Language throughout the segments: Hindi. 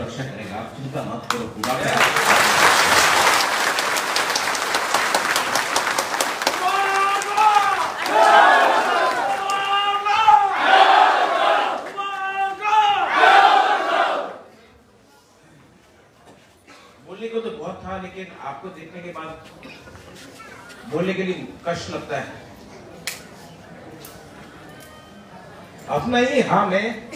रक्षा करेगा, आप चिंता मत करो। बोलने को तो बहुत था, लेकिन आपको देखने के बाद बोलने के लिए कष्ट लगता है। अपना ही हाँ में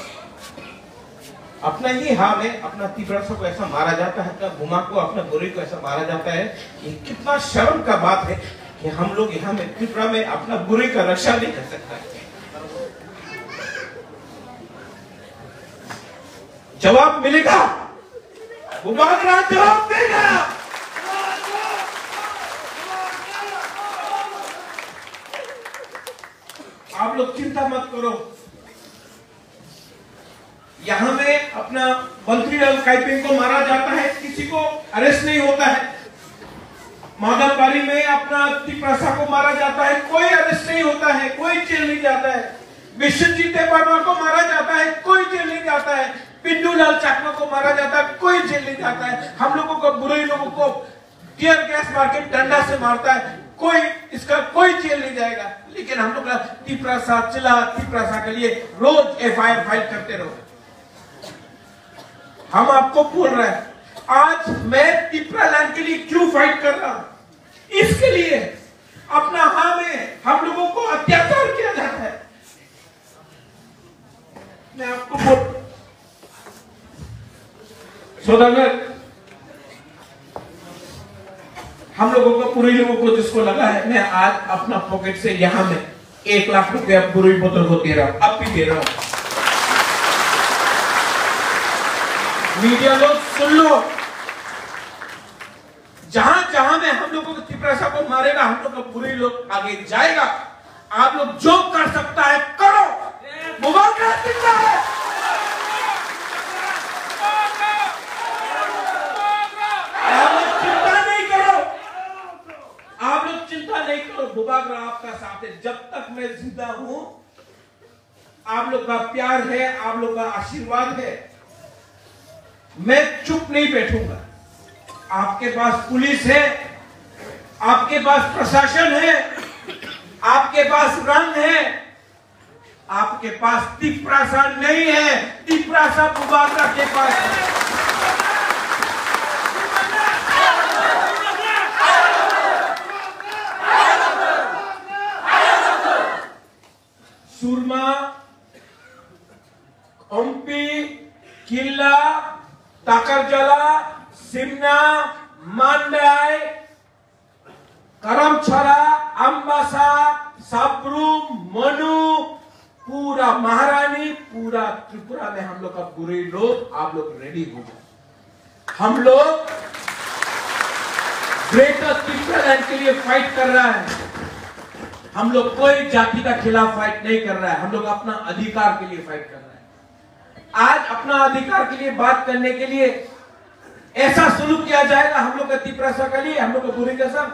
अपना तीव्रता को ऐसा मारा जाता है, अपना भूमा को, अपना बुरी को ऐसा मारा जाता है। ये कितना शर्म का बात है कि हम लोग यहाँ में त्रिपुरा में अपना बुरी का रक्षा नहीं कर सकता। जवाब मिलेगा, बुबागरा जवाब देगा। आप लोग चिंता मत करो। यहां में अपना मंत्री काइपिंग को मारा जाता है, किसी को अरेस्ट नहीं होता है। माधवबाड़ी में अपना तिप्रसा को मारा जाता है, कोई अरेस्ट नहीं होता है, कोई जेल नहीं जाता है। विश्वजीत वर्मा को मारा जाता है, कोई जेल नहीं जाता है। पिंडूलाल चाकमा को मारा जाता है, कोई जेल नहीं जाता है। हम लोगों को, बुरे लोगों को टीयर गैस मार के डंडा से मारता है, कोई इसका कोई जेल नहीं जाएगा। लेकिन हम लोग तिप्रसा के लिए रोज एफआईआर फाइल करते रहो। हम आपको बोल रहे हैं, आज मैं त्रिपुरा लैंड के लिए क्यों फाइट कर रहा हूं? इसके लिए अपना हाँ में हम लोगों को अत्याचार किया जाता है। मैं आपको बोल सौदागर, हम लोगों को, पूरे लोगों को जिसको लगा है, मैं आज अपना पॉकेट से यहां में 1 लाख रुपया बुरी बोतल को दे रहा हूं, अब भी दे रहा हूं। मीडिया लोग सुन लो, जहां जहां में हम लोगों को तिप्रसा को मारेगा, हम लोग का बुरे लोग आगे जाएगा। आप लोग जो कर सकता है करो। मुबारक जिंदा है। आप लोग चिंता नहीं करो, बुबागरा आपका साथ है। जब तक मैं जिंदा हूं, आप लोग का प्यार है, आप लोग का आशीर्वाद है, मैं चुप नहीं बैठूंगा। आपके पास पुलिस है, आपके पास प्रशासन है, आपके पास रंग है, आपके पास तिप्रसा नहीं है। तिप्रसा बुबागरा के पास है। सुरमा, ओम्पी, किल्ला, ताकरजला, सिमना, मांडाई, करमछड़ा, अम्बासा, साब्रूम, मनु, पूरा महारानी, पूरा त्रिपुरा में हम लोग का बुरे लोग, आप लोग रेडी हो जाए। हम लोग ग्रेटर त्रिपुरा लैंड के लिए फाइट कर रहा है। हम लोग कोई जाति का खिलाफ फाइट नहीं कर रहा है, हम लोग अपना अधिकार के लिए फाइट कर रहे हैं। आज अपना अधिकार के लिए बात करने के लिए ऐसा सुलूक किया जाएगा हम लोग का तिप्रसा के लिए, हम लोग का बुरी कसम।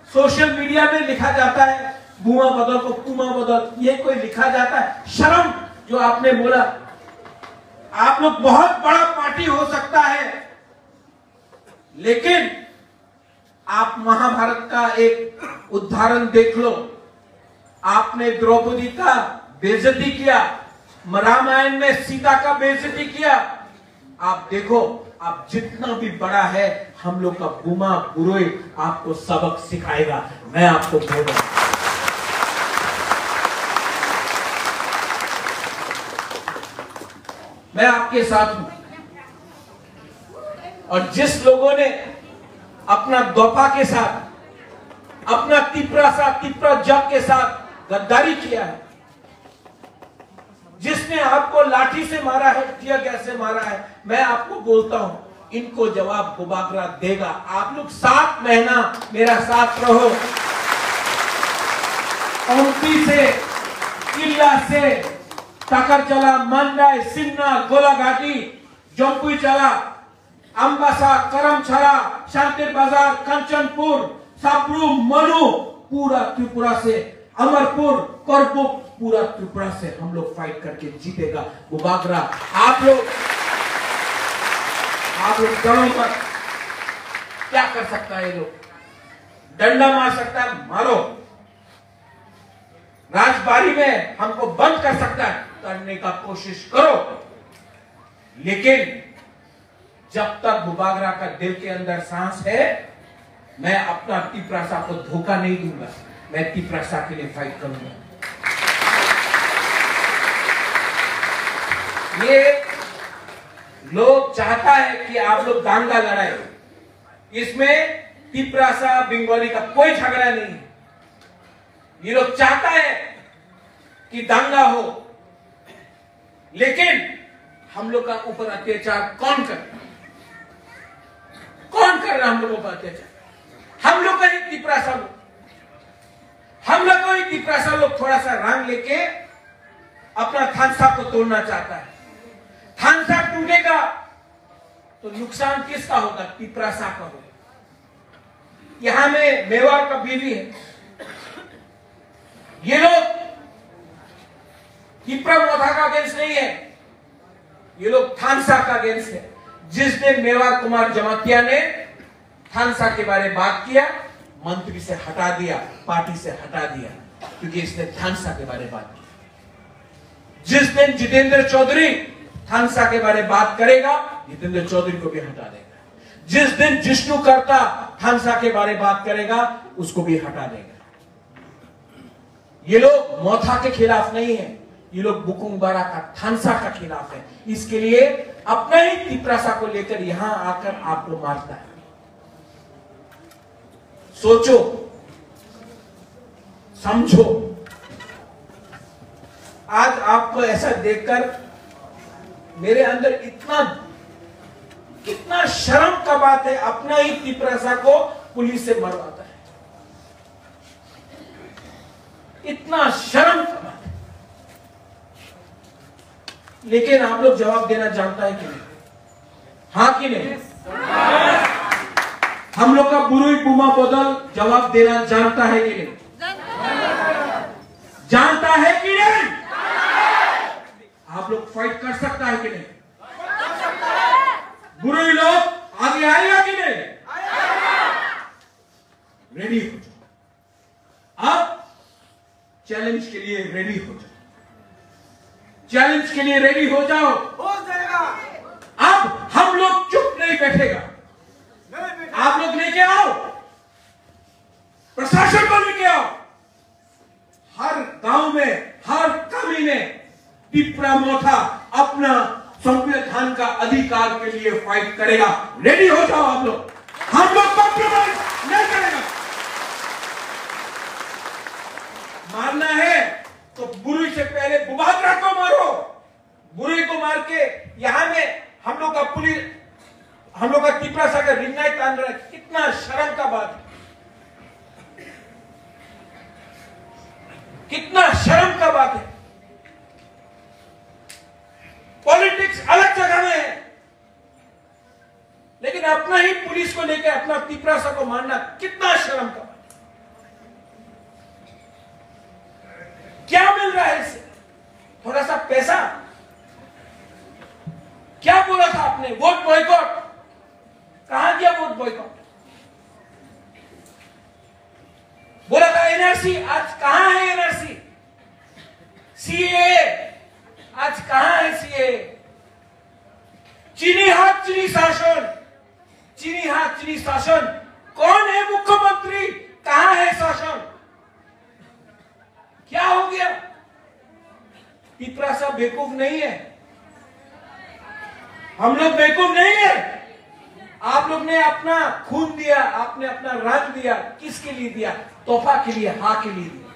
सोशल मीडिया में लिखा जाता है, बुआ बदल को कुमा बदल, ये कोई लिखा जाता है। शर्म जो आपने बोला, आप लोग बहुत बड़ा पार्टी हो सकता है, लेकिन आप महाभारत का एक उदाहरण देख लो। आपने द्रौपदी का बेइज्जती किया, रामायण में सीता का बेइज्जती किया। आप देखो, आप जितना भी बड़ा है, हम लोग का बुमा बुरोई आपको सबक सिखाएगा। मैं आपको बोल रहा हूं, मैं आपके साथ हूं। और जिस लोगों ने अपना दोफा के साथ, अपना तिप्रा जग के साथ गद्दारी किया है, जिसने आपको लाठी से मारा है, टीयर गैस से मारा है, मैं आपको बोलता हूं, इनको जवाब बुबागरा देगा। आप लोग 7 महीना मेरा साथ रहो। ओम्पी से, किल्ला से, ताकरजला, मंडाई, सिन्ना, गोलाघाटी, जोंपुई चला, अम्बासा, करमछड़ा, शांतिर बाजार, कंचनपुर, साब्रूम, मनु, पूरा त्रिपुरा से, अमरपुर, करपुक, पूरा त्रिपुरा से हम लोग फाइट करके जीतेगा। बुबागरा आप लोग आप लोग दलों पर क्या कर सकता है? ये लोग डंडा मार सकता है, मारो। राजबारी में हमको बंद कर सकता है, करने का कोशिश करो। लेकिन जब तक बुबागरा का दिल के अंदर सांस है, मैं अपना तिपरासा को धोखा नहीं दूंगा। मैं तिपरासा के लिए फाइट करूंगा। ये लोग चाहता है कि आप लोग दांगा लड़ाए। इसमें तिपरासा बंगाली का कोई झगड़ा नहीं है। ये लोग चाहता है कि दंगा हो, लेकिन हम लोग का ऊपर अत्याचार कौन कर रहा? हम लोगों का अत्याचार हम लोग का ही तिपरासा लोग, हम लोग को ही तिपरासा लोग थोड़ा सा रंग लेके अपना थानसा को तोड़ना चाहता है। थानसा टूटेगा तो नुकसान किसका होगा? तिपरासा का होगा। यहां में मेवाड़ का बीवी है। ये लोग तिपरा मोथा का अगेंस्ट नहीं है, ये लोग थानसा का अगेंस्ट है। जिस दिन मेवाड़ कुमार जमातिया ने थानसा के बारे में बात किया, मंत्री से हटा दिया, पार्टी से हटा दिया, क्योंकि इसने थानसा के बारे में बात की। जिस दिन जितेंद्र चौधरी थानसा के बारे में बात करेगा, जितेंद्र चौधरी को भी हटा देगा। जिस दिन जिष्णु करता थानसा के बारे में बात करेगा, उसको भी हटा देगा। ये लोग मोथा के खिलाफ नहीं है, ये लोग बुकुंगबारा का थानसा का खिलाफ है। इसके लिए अपना ही तिपरासा को लेकर यहां आकर आपको मारता है। सोचो, समझो। आज आपको ऐसा देखकर मेरे अंदर कितना शर्म का बात है। अपना ही तिपरासा को पुलिस से मरवाता है, इतना शर्म का बात है। लेकिन आप लोग जवाब देना जानता है कि नहीं? हाँ कि नहीं? हम लोग का बुरुई बुमा बदल जवाब देना जानता है कि नहीं? जानता है कि नहीं? आप लोग फाइट कर सकता है कि नहीं? बुरुई लोग आगे आएगा कि नहीं? रेडी हो जाओ। अब चैलेंज के लिए रेडी हो जाओ। चैलेंज के लिए रेडी हो जाओ। हो जाएगा। अब हम लोग चुप नहीं बैठेगा। आप लोग लेके आओ, प्रशासन को लेके आओ। हर गांव में, हर कमी में तिपरा मोथा अपना संविधान का अधिकार के लिए फाइट करेगा। रेडी हो जाओ आप लोग। हम लोग कॉम्प्रोमाइज नहीं करेगा। मारना है तो बुरुई से पहले बुबागरा को मारो। बुरुई को मार के यहां में हम लोग का पुलिस, हम लोग का तिपरासा का रिंगाई तान रहा है। कितना शर्म का बात है, कितना शर्म का बात है। पॉलिटिक्स अलग जगह में है, लेकिन अपना ही पुलिस को लेकर अपना तिपरासा को मारना कितना शर्म का बात है। क्या मिल रहा है इससे? थोड़ा सा पैसा। क्या बोला था आपने? Vote boycott. कहां गया वोट बॉयकॉट? बोला था एनआरसी, आज कहां है एनआरसी? सीए, आज कहां है सीए? चीनी हाथ चीनी शासन, चीनी हाथ चीनी शासन। कौन है मुख्यमंत्री? कहां है शासन? क्या हो गया? तिपरासा बेवकूफ नहीं है, हम लोग बेवकूफ नहीं है। आप लोग ने अपना खून दिया, आपने अपना रंग दिया। किसके लिए दिया? तोहफा के लिए, हाँ के लिए दिया।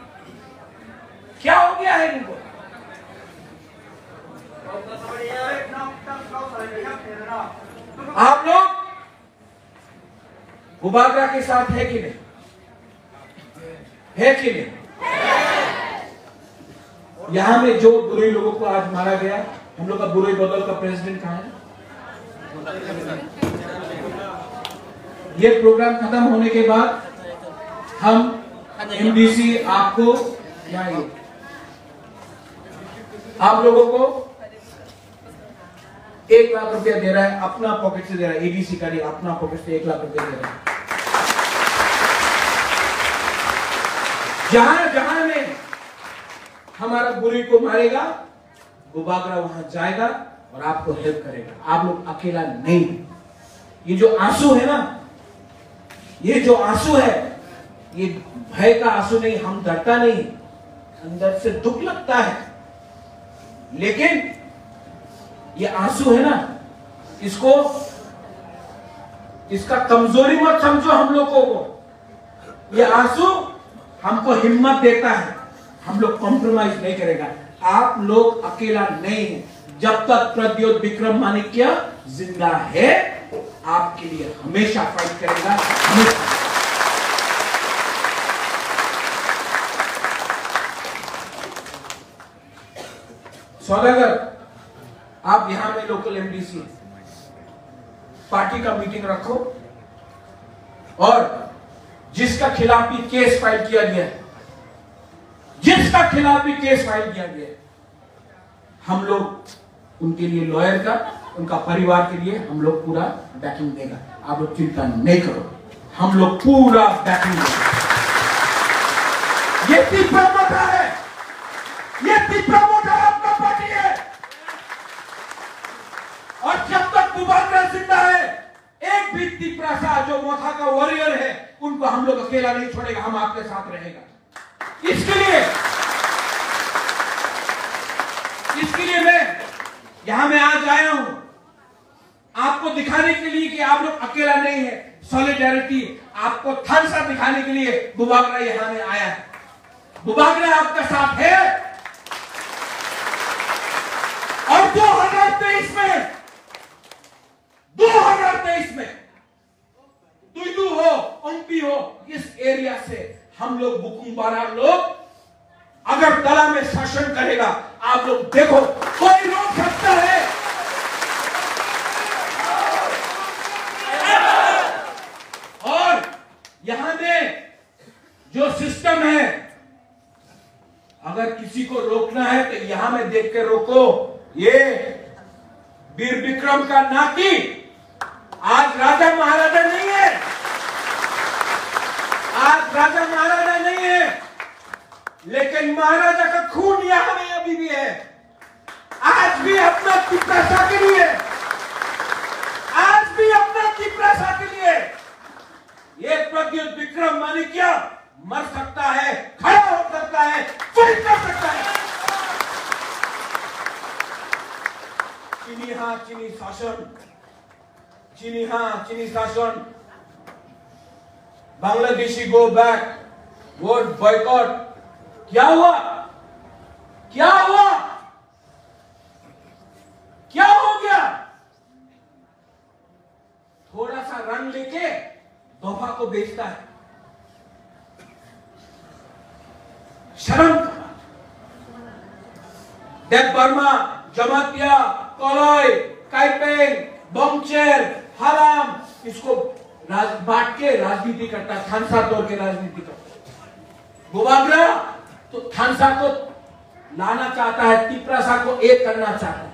क्या हो गया है इनको? आप लोग बुबागरा के साथ है कि नहीं? है कि नहीं? यहां में जो बुरुई लोगों को आज मारा गया, हम लोग का बुरुई बदल का प्रेसिडेंट कहां है? ये प्रोग्राम खत्म होने के बाद हम एमडीसी आपको, आप लोगों को 1 लाख रुपया दे रहा है, अपना पॉकेट से दे रहा है, एडीसी का नहीं, अपना पॉकेट से 1 लाख रुपया दे रहा है। जहां जहां में हमारा बुरी को मारेगा, बुबागरा वहां जाएगा और आपको हेल्प करेगा। आप लोग अकेला नहीं। ये जो आंसू है ना, ये जो आंसू है, ये भय का आंसू नहीं, हम डरता नहीं, अंदर से दुख लगता है, लेकिन ये आंसू है ना, इसका कमजोरी मत समझो हम लोगों को। ये आंसू हमको हिम्मत देता है, हम लोग कॉम्प्रोमाइज नहीं करेगा। आप लोग अकेला नहीं है। जब तक प्रद्योत विक्रम माणिक्य जिंदा है, आपके लिए हमेशा फाइट करेगा, हमेशा। सौदागर, आप यहां में लोकल एमडीसी पार्टी का मीटिंग रखो और जिसका खिलाफ भी केस फाइल किया गया है, जिसका खिलाफ भी केस फाइल किया गया है, हम लोग उनके लिए लॉयर का, उनका परिवार के लिए हम लोग पूरा बैकिंग देगा। आप लोग चिंता नहीं करो, हम लोग पूरा बैकिंग देगा। ये तीसरा मोटा है, ये तीसरा मोटा आपका पार्टी है। और जब तक बुबागरा जिंदा है, एक भी तिपरासा जो मोथा का वॉरियर है, उनको हम लोग अकेला नहीं छोड़ेगा, हम आपके साथ रहेगा। इसके लिए मैं यहां में आज आया हूं, आपको दिखाने के लिए कि आप लोग अकेला नहीं है। सॉलिडेरिटी आपको थम्स अप दिखाने के लिए बुबागरा यहां में आया है। बुबागरा आपका साथ है। और 2023 में तुइदू हो, ओम्पी हो, इस एरिया से हम लोग बुकुम्बारा लोग अगर तला में शासन करेगा, आप लोग देखो, कोई रोक सकता है? और यहां में जो सिस्टम है, अगर किसी को रोकना है तो यहां में देख के रोको। ये वीर विक्रम का नाती आज राजा महाराजा नहीं है, आज राजा महाराजा नहीं है, लेकिन महाराजा का खून यहां में अभी भी है। आज भी अपना तिपरासा के लिए, आज भी अपना तिपरासा के लिए ये प्रद्योत विक्रम माणिक्य मर सकता है, खड़ा हो सकता है, फाइट कर सकता है। चीनी हां चीनी शासन, चीनी हां चीनी शासन, Bangladeshi go back, vote boycott. क्या हुआ? क्या हुआ? क्या हो गया? थोड़ा सा रंग लेके दोफा को बेचता है। शर्म का बात। डेप बर्मा, जमातिया, कोलोय, काइपेंग, बमचेर, हराम, इसको बांट के राजनीति करता है, थानसा तोड़ के राजनीति करता है। बुबागरा तो थानसा को लाना चाहता है, तिपरासा को एक करना चाहता है।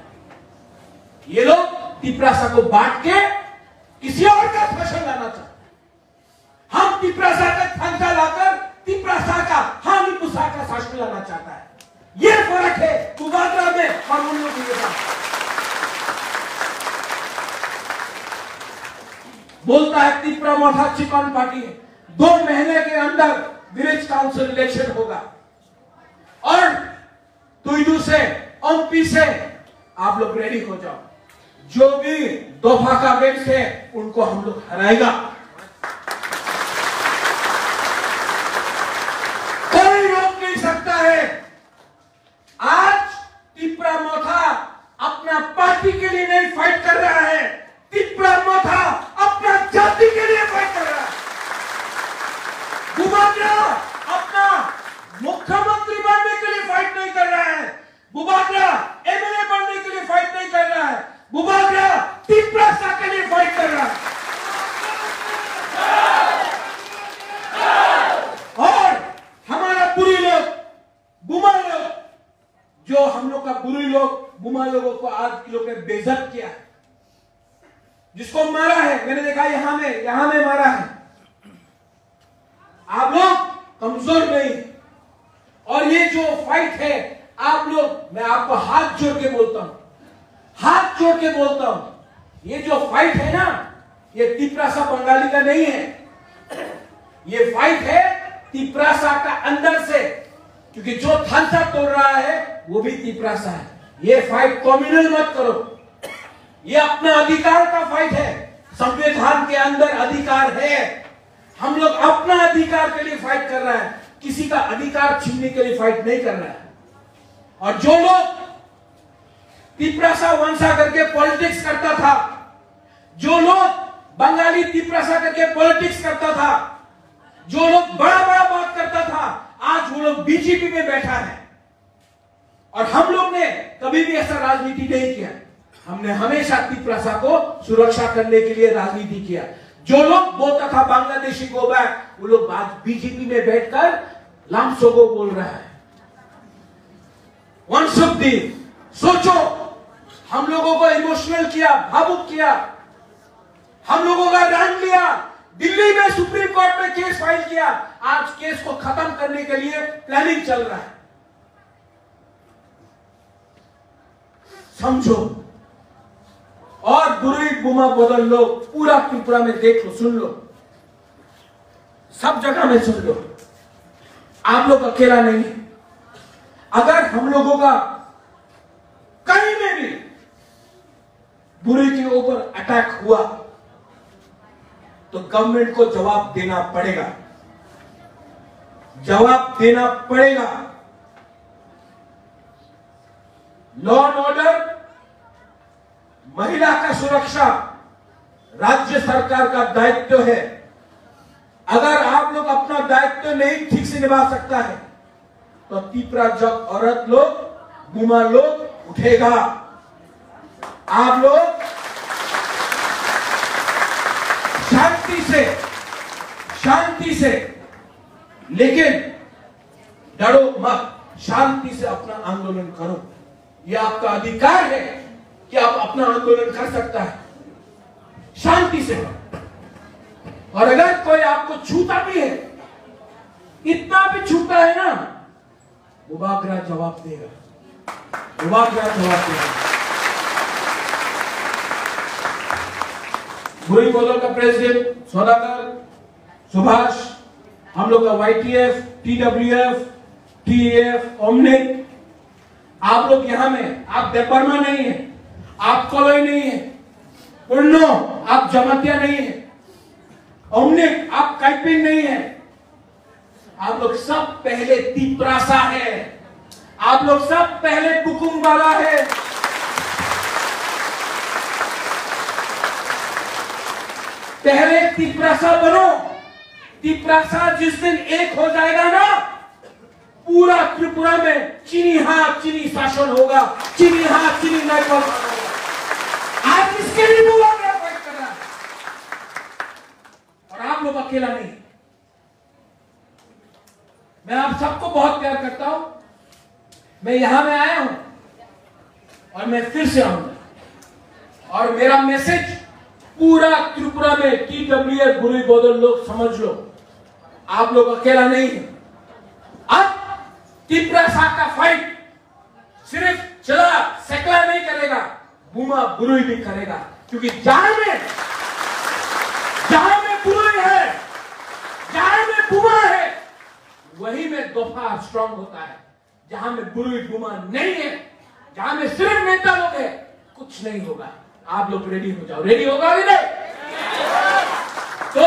ये लोग तिपरासा को बांट के किसी और का शासन लाना चाहते हैं। हम तिपरासा का थानसा लाकर तिपरासा का, हानि पुसा का शासन लाना चाहता है। ये फर्क है बुबागरा में और उन लोगों के साथ। बोलता है तिपरा मोथा चिकन पार्टी है, 2 महीने के अंदर विलेज काउंसिल इलेक्शन होगा और तुइदू से, ओम्पी से आप लोग रेडी हो जाओ। जो भी दोफा का बेंच है उनको हम लोग हराएगा। कोई रोक नहीं सकता है। आज तिपरा मोथा अपना पार्टी के लिए नहीं फाइट कर रहा है, तिपरा मोथा अपना जाति के लिए फाइट कर रहा है। बुबागरा अपना मुख्यमंत्री बनने के लिए फाइट नहीं कर रहा है, बुबागरा एमएलए बनने के लिए फाइट नहीं कर रहा है, बुबागरा तिपरासा के लिए फाइट कर रहा है। जिसको मारा है, मैंने देखा यहां में मारा है। आप लोग कमजोर नहीं, और ये जो फाइट है आप लोग, मैं आपको हाथ जोड़ के बोलता हूं, ये जो फाइट है ना, ये तिप्रासा बंगाली का नहीं है, ये फाइट है तिप्रासा का अंदर से, क्योंकि जो थानसा तोड़ रहा है वो भी तिप्रासा है। ये फाइट कम्युनल मत करो, ये अपना अधिकार का फाइट है। संविधान के अंदर अधिकार है, हम लोग अपना अधिकार के लिए फाइट कर रहे हैं, किसी का अधिकार छीनने के लिए फाइट नहीं कर रहा है। और जो लोग तिप्रासा वंशा करके पॉलिटिक्स करता था, जो लोग बंगाली तिप्रासा करके पॉलिटिक्स करता था, जो लोग बड़ा बात करता था, आज वो लोग बीजेपी में बैठा है। और हम लोग ने कभी भी ऐसा राजनीति नहीं किया, हमने हमेशा तिप्रासा को सुरक्षा करने के लिए राजनीति किया। जो लोग बोलता था बांग्लादेशी गो बैक, वो लोग आज बीजेपी में बैठकर लामसोगो बोल रहा है। वंशुद्दीन, सोचो, हम लोगों को इमोशनल किया, भावुक किया, हम लोगों का रन लिया, दिल्ली में सुप्रीम कोर्ट में केस फाइल किया, आज केस को खत्म करने के लिए प्लानिंग चल रहा है। समझो, और बुरी बुमा बदल लो, पूरा त्रिपुरा में देख लो, सुन लो, सब जगह में सुन लो, आप लोग अकेला नहीं। अगर हम लोगों का कहीं में भी बुरी के ऊपर अटैक हुआ तो गवर्नमेंट को जवाब देना पड़ेगा, लॉ एंड ऑर्डर, महिला का सुरक्षा राज्य सरकार का दायित्व है। अगर आप लोग अपना दायित्व नहीं ठीक से निभा सकता है तो तिप्रा जब औरत लोग, बुमा लोग उठेगा। आप लोग शांति से, लेकिन डरो मत, शांति से अपना आंदोलन करो। यह आपका अधिकार है कि आप अपना आंदोलन कर सकता है शांति से। और अगर कोई आपको छूता भी है, इतना भी छूता है ना, मुबागरा जवाब देगा। बुरी बदल का प्रेसिडेंट सौदागर, सुभाष, हम लोग का YTF, TWF, TAF, ओमनिक, आप लोग यहां में, आप देपरमा नहीं है, आप कोलोई नहीं है, पुर्णो आप जमातिया नहीं है, ओमनिक आप काइपिंग नहीं है, आप लोग सब पहले तिप्रासा है, आप लोग सब पहले बुकुम वाला है। पहले तिप्रासा बनो। तिप्रासा जिस दिन एक हो जाएगा ना, पूरा त्रिपुरा में चीनी हाथ चीनी शासन होगा, चीनी हाथ चीनी नायक। आज इसके लिए मुबागरा फाइट कर रहा है, और आप लोग अकेला नहीं। मैं आप सबको बहुत प्यार करता हूं, मैं यहां में आया हूं और मैं फिर से आऊंगा, और मेरा मैसेज पूरा त्रिपुरा में TWF बुरी बदल लोग समझ लो, आप लोग अकेला नहीं है। अब तिप्रासा का फाइट सिर्फ चला सकला नहीं करेगा, बुमा बुरुई भी करेगा, क्योंकि जहां में बुरुई है, जहां में बुमा है, वही में दोफा स्ट्रांग होता है। जहां में बुरुई बुमा नहीं है, जहां में सिर्फ नेता लोग है, कुछ नहीं होगा। आप लोग रेडी हो जाओ। रेडी होगा कि नहीं? तो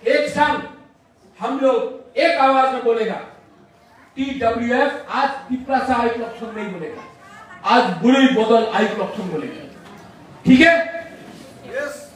एक संग हम लोग एक आवाज में बोलेगा, TWF आज तिप्रासा आई क्लॉक्सन नहीं बोलेगा, आज बुरुई बदल आई क्लॉक्सन बोलेगा। ठीक है? यस।